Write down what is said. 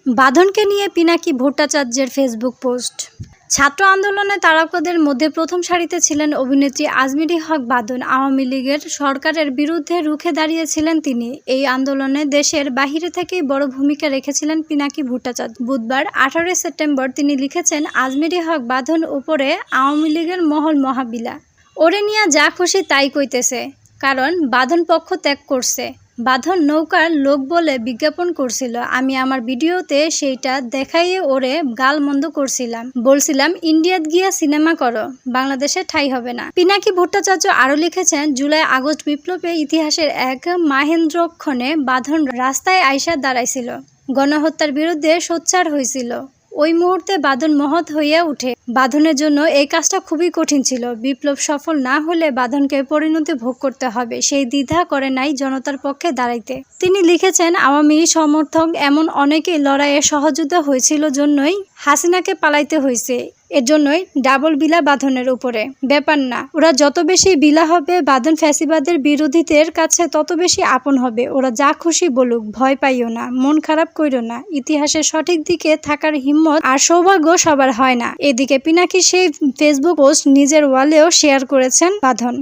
বাঁধনকে নিয়ে পিনাকি ভট্টাচার্যের Facebook post. ছাত্র আন্দোলনে তারকাদের মধ্যে প্রথম সারিতে ছিলেন অভিনেত্রী আজমিরি হক বাঁধন। আওয়ামী লীগের সরকারের বিরুদ্ধে রুখে দাঁড়িয়েছিলেন তিনি। এই আন্দোলনে দেশের বাহিরে থেকেই বড় ভূমিকা রেখেছিলেন পিনাকি ভট্টাচার্য। বুধবার 18 সেপ্টেম্বর তিনি লিখেছেন, আজমিরি হক বাঁধন উপরে আওয়ামী লীগের মহল মহাবিলা। ওরে নিয়া যা খুশি তাই কইতেছে, কারণ বাঁধন পক্ষ ত্যাগ করছে। বাঁধন নৌকার লোক বলে বিজ্ঞাপন করছিল। আমি আমার ভিডিওতে সেইটা দেখাইয়ে ওরে গাল মন্দ করছিলাম, বলছিলাম ইন্ডিয়াত গিয়া সিনেমা করো, বাংলাদেশে ঠাঁই হবে না। পিনাকি ভট্টাচার্য আরও লিখেছেন, জুলাই আগস্ট বিপ্লবে ইতিহাসের এক মাহেন্দ্রক্ষণে বাঁধন রাস্তায় আইসা দাঁড়াইছিল, গণহত্যার বিরুদ্ধে সোচ্চার হয়েছিল। ওই মুহূর্তে বাঁধন মহৎ হইয়া উঠে। বাঁধনের জন্য এই কাজটা খুবই কঠিন ছিল। বিপ্লব সফল না হলে বাঁধনকে পরিণতি ভোগ করতে হবে, সেই দ্বিধা করে নাই জনতার পক্ষে দাঁড়াইতে। তিনি লিখেছেন, আওয়ামী সমর্থক এমন অনেকেই লড়াইয়ে সহযোগিতা হয়েছিল জন্যই হাসিনাকে পালাইতে হয়েছে। এর জন্যই ডাবল বিলা বাঁধনের উপরে। ব্যাপার না, ওরা যত বেশি বিলা হবে বাঁধন ফ্যাসিবাদের বিরোধীদের কাছে তত বেশি আপন হবে। ওরা যা খুশি বলুক, ভয় পাইও না, মন খারাপ কইরো না। ইতিহাসের সঠিক দিকে থাকার হিম্মত আর সৌভাগ্য সবার হয় না। এদিকে পিনাকি সেই ফেসবুক পোস্ট নিজের ওয়ালেও শেয়ার করেছেন বাঁধন।